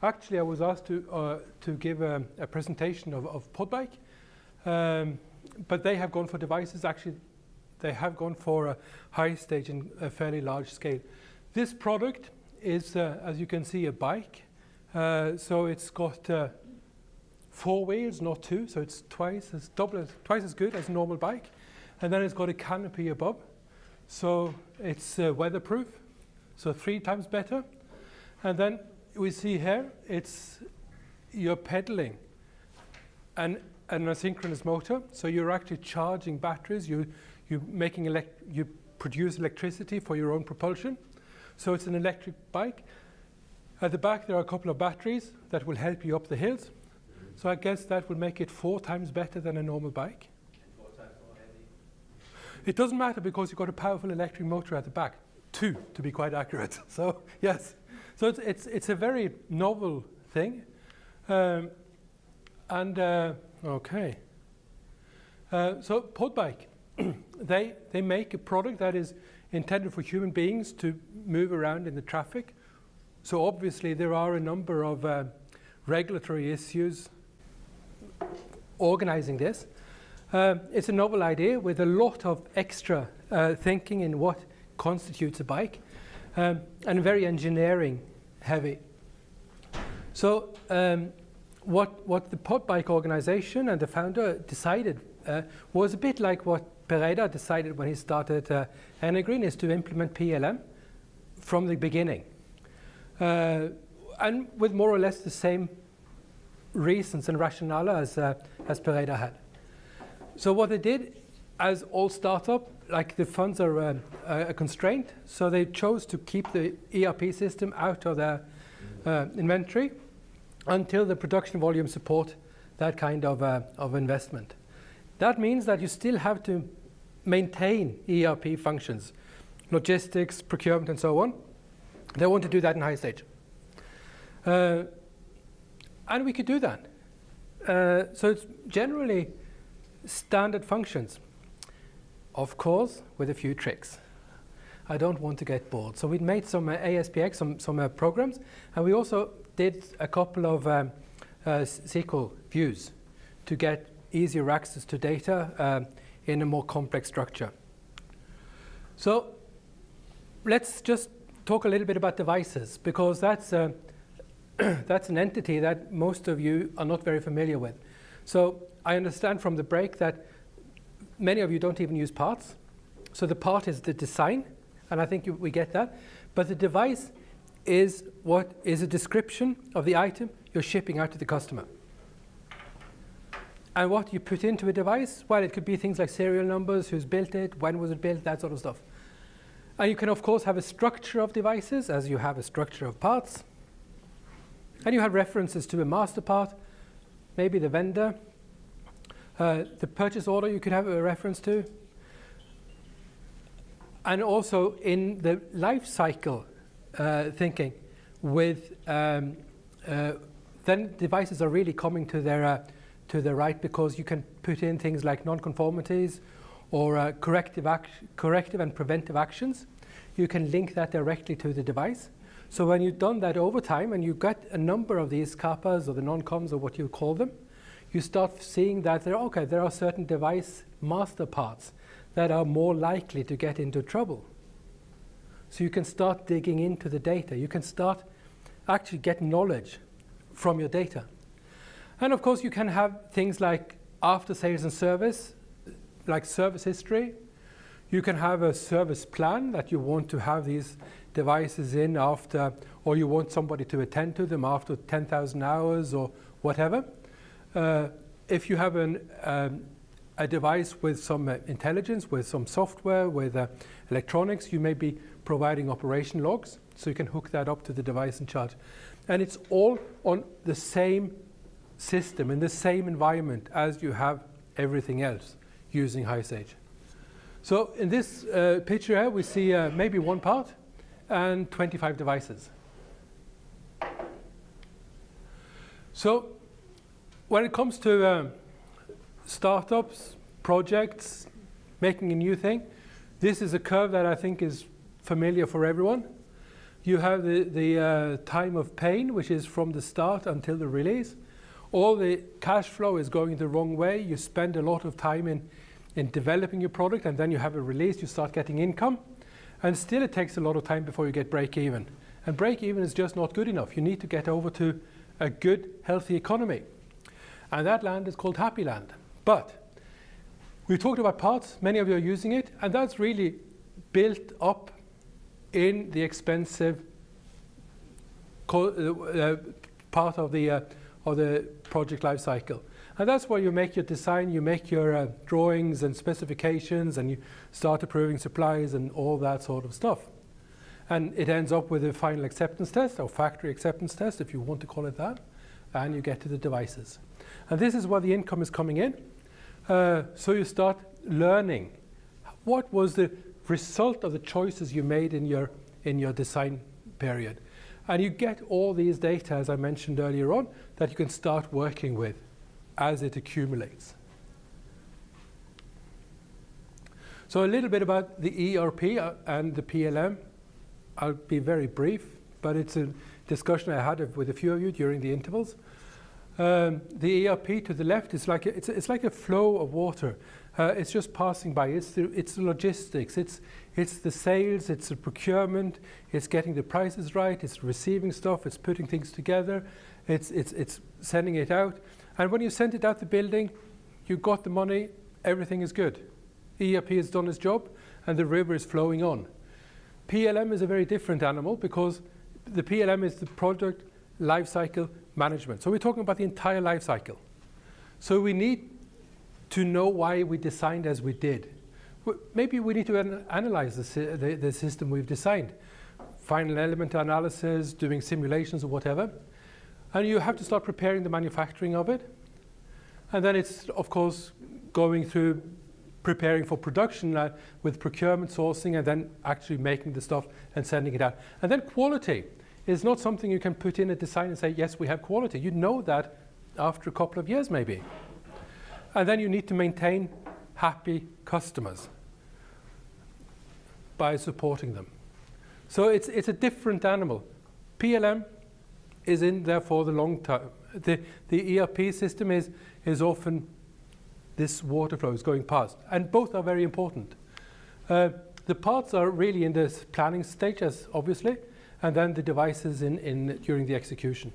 Actually, I was asked to give a presentation of Podbike, but they have gone for devices. Actually, they have gone for a HighStage in a fairly large scale. This product is, as you can see, a bike. So it's got 4 wheels, not 2, so it's twice as good as a normal bike. And then it's got a canopy above, so it's weatherproof, so 3 times better. And then we see here, you're pedaling an asynchronous motor, so you're actually charging batteries. You produce electricity for your own propulsion. So it's an electric bike. At the back, there are a couple of batteries that will help you up the hills. So I guess that will make it 4 times better than a normal bike. And 4 times more heavy. It doesn't matter because you've got a powerful electric motor at the back. 2, to be quite accurate. So yes, so it's a very novel thing. Okay. So Podbike, they make a product that is intended for human beings to move around in the traffic. So obviously there are a number of regulatory issues organizing this. It's a novel idea with a lot of extra thinking in what constitutes a bike, and very engineering heavy. So what the Podbike organization and the founder decided was a bit like what Pereira decided when he started Energreen, is to implement PLM from the beginning. And with more or less the same reasons and rationale as Pereira had. So what they did, as all startup, like the funds are a constraint, so they chose to keep the ERP system out of their inventory until the production volume support that kind of investment. That means that you still have to maintain ERP functions, logistics, procurement, and so on. They want to do that in HighStage. And we could do that. So it's generally standard functions, of course, with a few tricks. I don't want to get bored. So we made some ASPX, some programs, and we also did a couple of SQL views to get easier access to data in a more complex structure. So let's just talk a little bit about devices, because that's that's an entity that most of you are not very familiar with. So I understand from the break that many of you don't even use parts. So the part is the design, and I think we get that. But the device is what is a description of the item you're shipping out to the customer. And what you put into a device, well, it could be things like serial numbers, who's built it, when was it built, that sort of stuff. And you can, of course, have a structure of devices as you have a structure of parts. And you have references to a master part, maybe the vendor. The purchase order you could have a reference to. And also in the life cycle thinking, with then devices are really coming to their right, because you can put in things like non-conformities or corrective and preventive actions. You can link that directly to the device. So when you've done that over time and you get a number of these kappas or the non-coms or what you call them, you start seeing that there are certain device master parts that are more likely to get into trouble. So you can start digging into the data. You can start actually get knowledge from your data. And of course you can have things like after sales and service, like service history. You can have a service plan that you want to have these devices in after, or you want somebody to attend to them after 10,000 hours or whatever. If you have a device with some intelligence, with some software, with electronics, you may be providing operation logs, so you can hook that up to the device in charge. And it's all on the same system, in the same environment as you have everything else using HighStage. So in this picture here, we see maybe one part and 25 devices. So when it comes to startups, projects, making a new thing, this is a curve that I think is familiar for everyone. You have the time of pain, which is from the start until the release. All the cash flow is going the wrong way. You spend a lot of time in developing your product, and then you have a release, you start getting income. And still it takes a lot of time before you get break even. And break even is just not good enough. You need to get over to a good, healthy economy. And that land is called happy land. But we talked about parts, many of you are using it, and that's really built up in the expensive part of the project life cycle. And that's where you make your design, you make your drawings and specifications, and you start approving supplies and all that sort of stuff. And it ends up with a final acceptance test, or factory acceptance test, if you want to call it that, and you get to the devices. And this is where the income is coming in. So you start learning what was the result of the choices you made in your design period. And you get all these data, as I mentioned earlier on, that you can start working with as it accumulates. So a little bit about the ERP and the PLM. I'll be very brief, but it's a discussion I had with a few of you during the intervals. The ERP to the left is like it's like a flow of water. It's just passing by. It's the logistics. It's the sales. It's the procurement. It's getting the prices right. It's receiving stuff. It's putting things together. It's sending it out. And when you send it out the building, you got the money. Everything is good. ERP has done its job, and the river is flowing on. PLM is a very different animal because the PLM is the product lifecycle management. So we're talking about the entire life cycle. So we need to know why we designed as we did. Maybe we need to analyze the system we've designed. Final element analysis, doing simulations or whatever. And you have to start preparing the manufacturing of it. And then it's, of course, going through preparing for production with procurement, sourcing, and then actually making the stuff and sending it out. And then quality is not something you can put in a design and say, yes, we have quality. You know that after a couple of years, maybe. And then you need to maintain happy customers by supporting them. So it's a different animal. PLM is in there for the long term. The ERP system is often this water flow is going past, and both are very important. The parts are really in this planning stage, as obviously, and then the devices during the execution.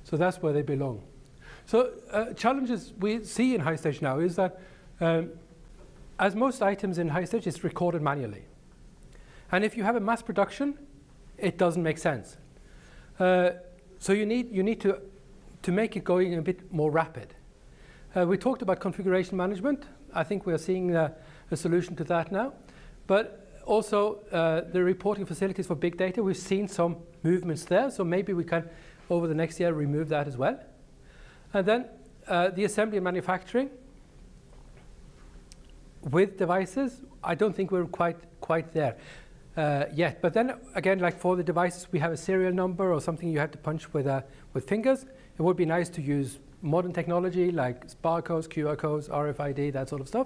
So that's where they belong. So challenges we see in HighStage now is that as most items in HighStage, it's recorded manually. And if you have a mass production, it doesn't make sense. So you need to make it going a bit more rapid. We talked about configuration management. I think we are seeing a solution to that now. But also the reporting facilities for big data, we've seen some movements there. So maybe we can, over the next year, remove that as well. And then the assembly and manufacturing with devices, I don't think we're quite there yet. But then again, like for the devices, we have a serial number or something you have to punch with fingers. It would be nice to use modern technology like barcodes, QR codes, RFID, that sort of stuff,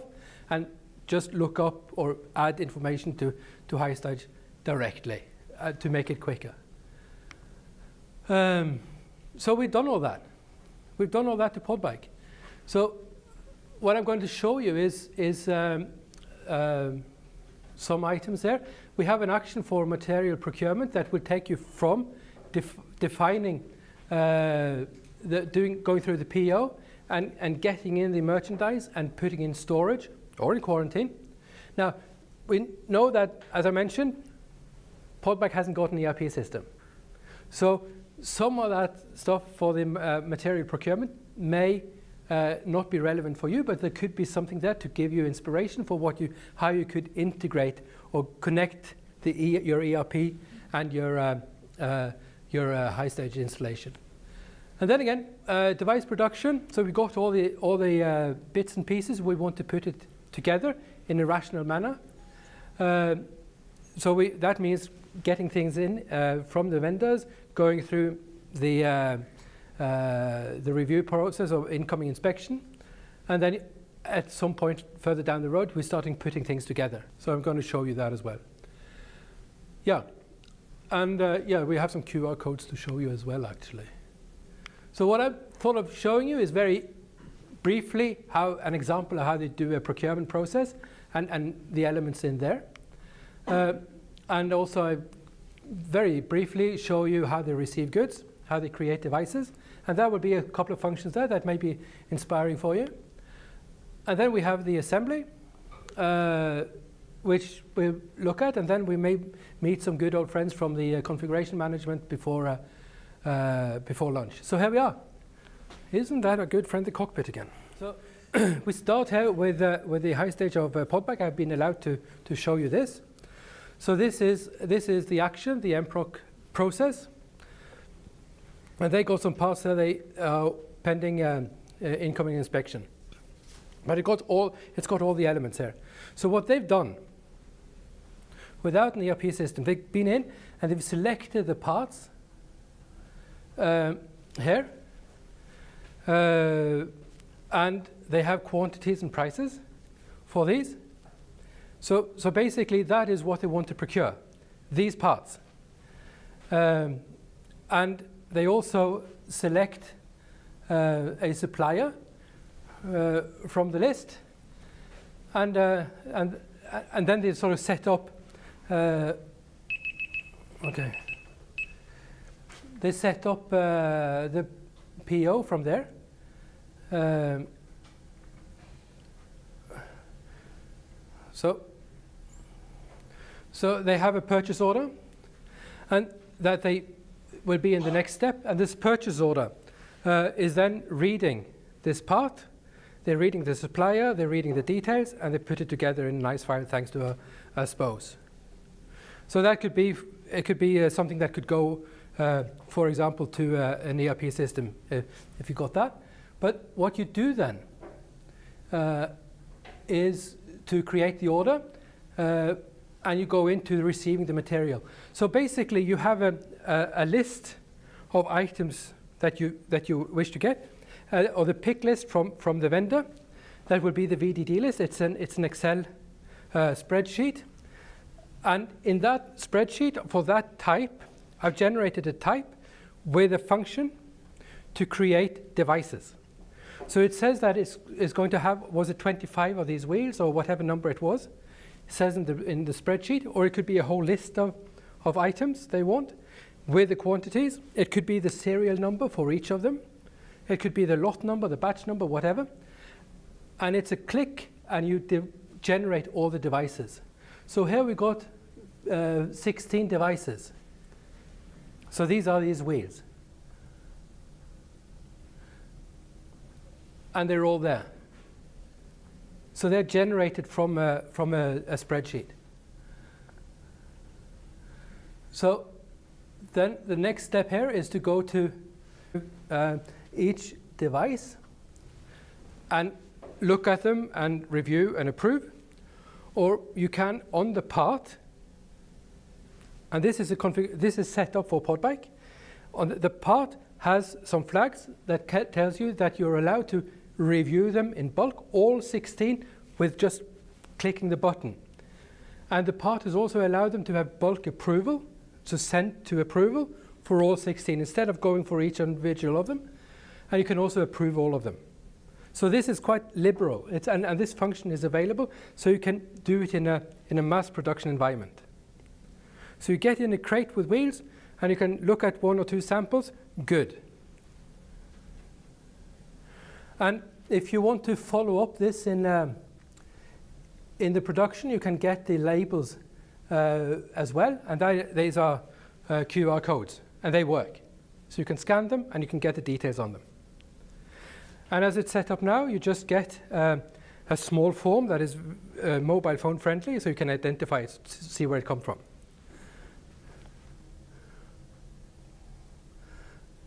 and just look up or add information to HighStage directly to make it quicker. So we've done all that. We've done all that to Podbike. So what I'm going to show you is some items there. We have an action for material procurement that will take you from defining going through the PO and getting in the merchandise and putting in storage or in quarantine. Now, we know that, as I mentioned, Podbike hasn't got an ERP system. So some of that stuff for the material procurement may not be relevant for you, but there could be something there to give you inspiration for how you could integrate or connect your ERP and your HighStage installation. And then again, device production. So we got all the bits and pieces. We want to put it together in a rational manner. So that means getting things in from the vendors, going through the review process of incoming inspection, and then at some point further down the road, we're starting putting things together. So I'm going to show you that as well. Yeah. And yeah, we have some QR codes to show you as well, actually. So what I thought of showing you is very briefly an example of how they do a procurement process and the elements in there. And also I very briefly show you how they receive goods, how they create devices. And that would be a couple of functions there that may be inspiring for you. And then we have the assembly, which we look at, and then we may meet some good old friends from the configuration management before lunch. So here we are. Isn't that a good friendly cockpit again? So we start here with the HighStage of Podbike. I've been allowed to show you this. So this is the action, the MPROC process. And they got some parts there, they pending incoming inspection. But it's got all the elements here. So what they've done, without an ERP system, they've been in and they've selected the parts here. And they have quantities and prices for these. So basically that is what they want to procure, these parts. And they also select a supplier from the list, and then they sort of set up. Okay. They set up the PO from there. So they have a purchase order, and that they will be in the next step. And this purchase order is then reading this part. They're reading the supplier, they're reading the details, and they put it together in a nice file thanks to a SPOS. So that could be, it could be something that could go, for example, to an ERP system if you got that. But what you do then is to create the order, and you go into receiving the material. So basically, you have a list of items that you wish to get, or the pick list from the vendor. That would be the VDD list. It's an Excel spreadsheet, and in that spreadsheet for that type, I've generated a type with a function to create devices. So it says that it's going to have, was it 25 of these wheels or whatever number it was? It says in the spreadsheet, or it could be a whole list of items they want with the quantities. It could be the serial number for each of them. It could be the lot number, the batch number, whatever. And it's a click, and you generate all the devices. So here we got 16 devices. So these are these wheels. And they're all there. So they're generated from a spreadsheet. So then the next step here is to go to each device and look at them and review and approve. Or you can, on the part, and this is set up for Podbike. On the part has some flags that tells you that you're allowed to review them in bulk, all 16, with just clicking the button. And the part has also allowed them to have bulk approval, to send to approval for all 16, instead of going for each individual of them. And you can also approve all of them. So this is quite liberal, and this function is available, so you can do it in a mass production environment. So you get in a crate with wheels, and you can look at 1 or 2 samples, good. And if you want to follow up this in the production, you can get the labels as well, and these are QR codes, and they work. So you can scan them, and you can get the details on them. And as it's set up now, you just get a small form that is mobile phone friendly, so you can identify it, see where it comes from.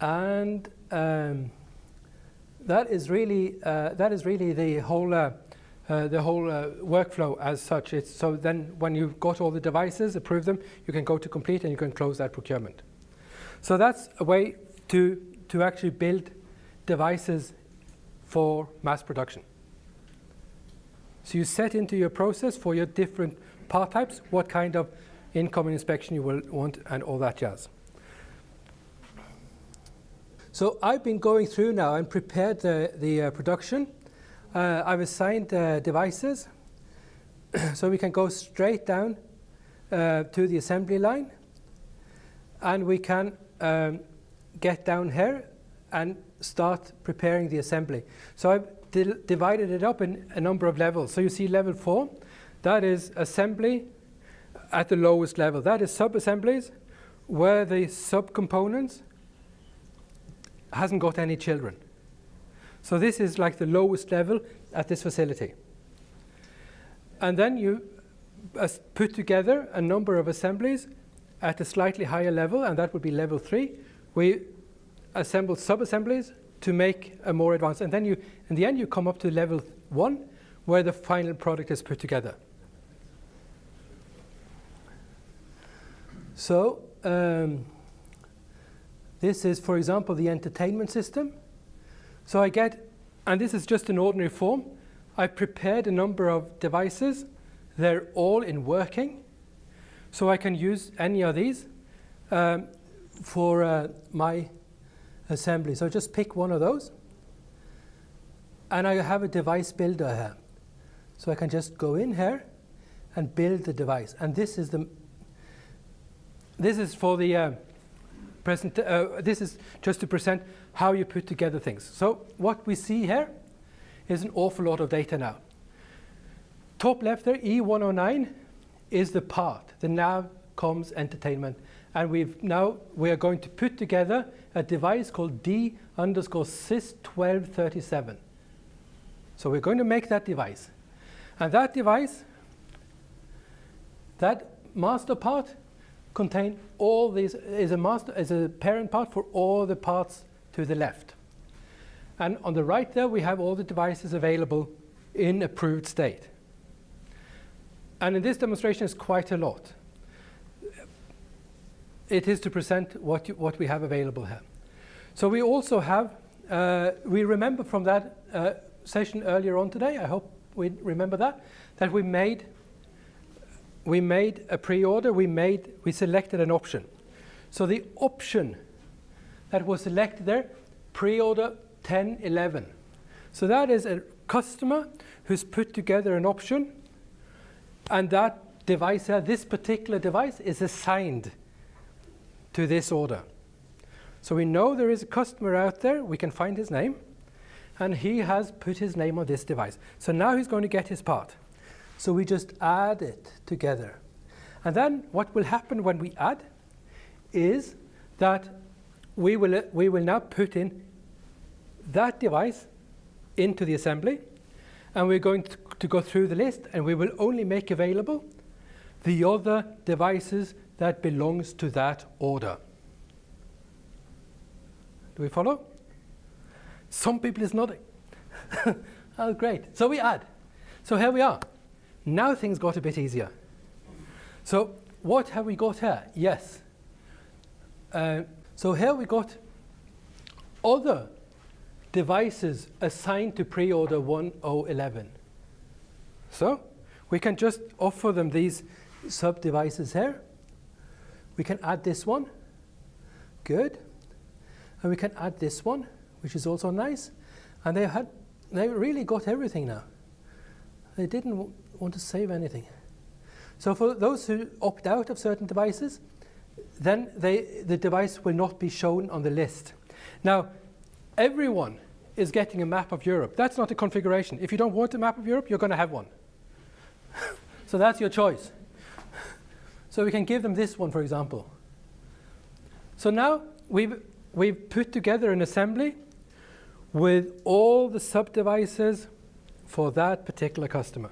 And that is really the whole workflow as such. So then when you've got all the devices, approve them, you can go to complete and you can close that procurement. So that's a way to actually build devices for mass production. So you set into your process for your different part types what kind of incoming inspection you will want, and all that jazz. So I've been going through now and prepared the production. I've assigned devices, so we can go straight down to the assembly line, and we can get down here and start preparing the assembly. So I've divided it up in a number of levels. So you see level 4, that is assembly at the lowest level. That is sub-assemblies where the subcomponents hasn't got any children. So this is like the lowest level at this facility. And then you put together a number of assemblies at a slightly higher level, and that would be level 3. We assemble sub-assemblies to make a more advanced. And then in the end, you come up to level 1, where the final product is put together. So this is, for example, the entertainment system. So I get, and this is just an ordinary form, I prepared a number of devices. They're all in working. So I can use any of these for my assembly. So just pick one of those. And I have a device builder here. So I can just go in here and build the device. And this is for the this is just to present how you put together things. So what we see here is an awful lot of data now. Top left there, E109 is the part, the nav, comms, entertainment. And we are going to put together a device called D_sys1237. So we're going to make that device. And that device, that master part, contain all these, is a parent part for all the parts to the left. And on the right there, we have all the devices available in approved state. And in this demonstration, it's quite a lot. It is to present what we have available here. So we also have, we remember from that session earlier on today, I hope we remember that we made a pre-order, we selected an option. So the option that was selected there, pre-order 1011. So that is a customer who's put together an option, and that device here, this particular device, is assigned to this order. So we know there is a customer out there, we can find his name, and he has put his name on this device. So now he's going to get his part. So we just add it together. And then what will happen when we add is that we will now put in that device into the assembly, and we're going to go through the list, and we will only make available the other devices that belongs to that order. Do we follow? Some people is nodding. Oh, great. So we add. So here we are. Now things got a bit easier. So what have we got here? Yes. So here we got other devices assigned to pre-order 1011. So we can just offer them these sub-devices here. We can add this one. Good. And we can add this one, which is also nice. And they really got everything now. They didn't want to save anything. So for those who opt out of certain devices, then the device will not be shown on the list. Now, everyone is getting a map of Europe. That's not a configuration. If you don't want a map of Europe, you're going to have one. So that's your choice. So we can give them this one, for example. So now we've put together an assembly with all the sub-devices for that particular customer.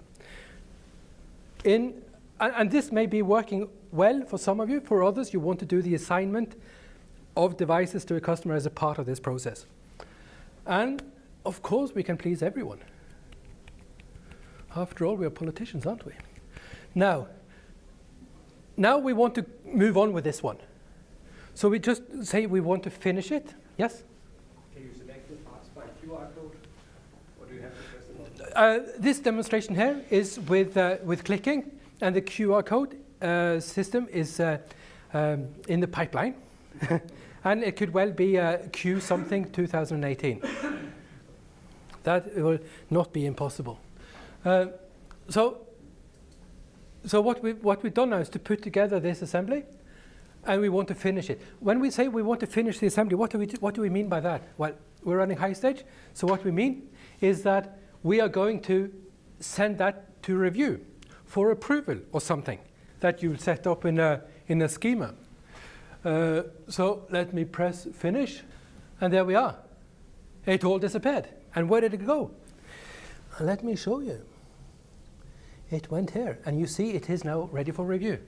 And this may be working well for some of you. For others, you want to do the assignment of devices to a customer as a part of this process. And of course, we can please everyone. After all, we are politicians, aren't we? Now we want to move on with this one. So we just say we want to finish it. Yes? Can you select the parts by QR code? Or do you have to press the button? This demonstration here is with clicking, and the QR code system is in the pipeline, and it could well be Q something 2018. That will not be impossible. So what we've done now is to put together this assembly, and we want to finish it. When we say we want to finish the assembly, what do we mean by that? Well, we're running HighStage, so what we mean is that we are going to send that to review for approval or something that you set up in a schema. So let me press finish, and there we are. It all disappeared. And where did it go? Let me show you. It went here, and you see it is now ready for review.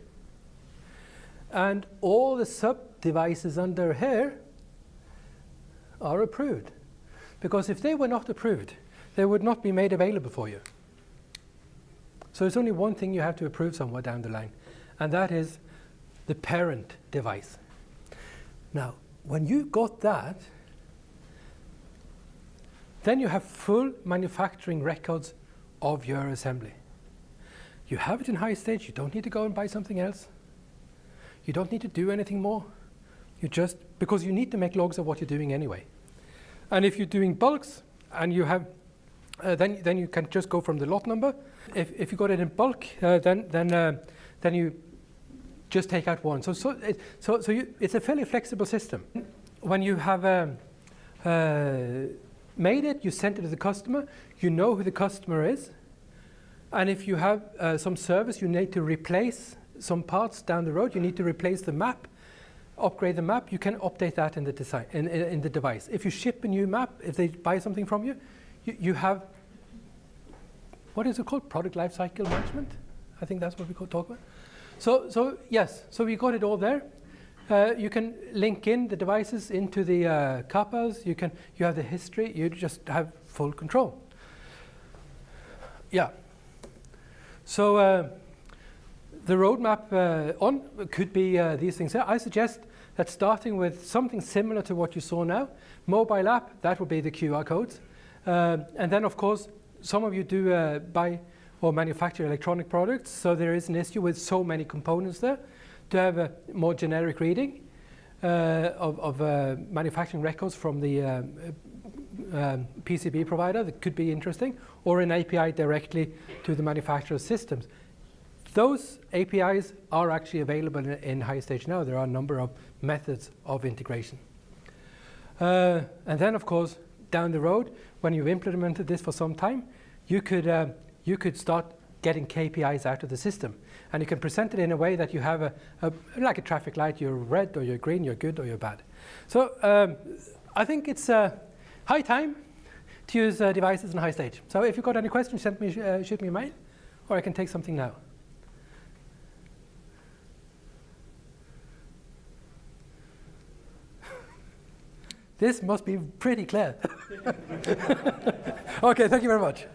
And all the sub-devices under here are approved. Because if they were not approved, they would not be made available for you. So there's only one thing you have to approve somewhere down the line, and that is the parent device. Now, when you got that, then you have full manufacturing records of your assembly. You have it in HighStage. You don't need to go and buy something else. You don't need to do anything more. You just, because you need to make logs of what you're doing anyway. And if you're doing bulks, and you have, then you can just go from the lot number. If you got it in bulk, then you just take out one. So it's a fairly flexible system. When you have made it, you send it to the customer. You know who the customer is, and if you have some service, you need to replace some parts down the road. You need to replace the map, upgrade the map. You can update that in the design in the device. If you ship a new map, if they buy something from you, you have, what is it called? Product lifecycle management. I think that's what we could talk about. So yes, so we got it all there. You can link in the devices into the kappas. You have the history. You just have full control. Yeah. So the roadmap on could be these things here. I suggest that starting with something similar to what you saw now, mobile app, that would be the QR codes. And then, of course, some of you do buy or manufacture electronic products, so there is an issue with so many components there. To have a more generic reading of manufacturing records from the PCB provider, that could be interesting, or an API directly to the manufacturer's systems. Those APIs are actually available in HighStage now. There are a number of methods of integration. And then, of course, down the road, when you've implemented this for some time, you could start getting KPIs out of the system. And you can present it in a way that you have like a traffic light. You're red, or you're green, you're good, or you're bad. So I think it's high time to use devices in HighStage. So if you've got any questions, shoot me a mail, or I can take something now. This must be pretty clear. Okay, thank you very much.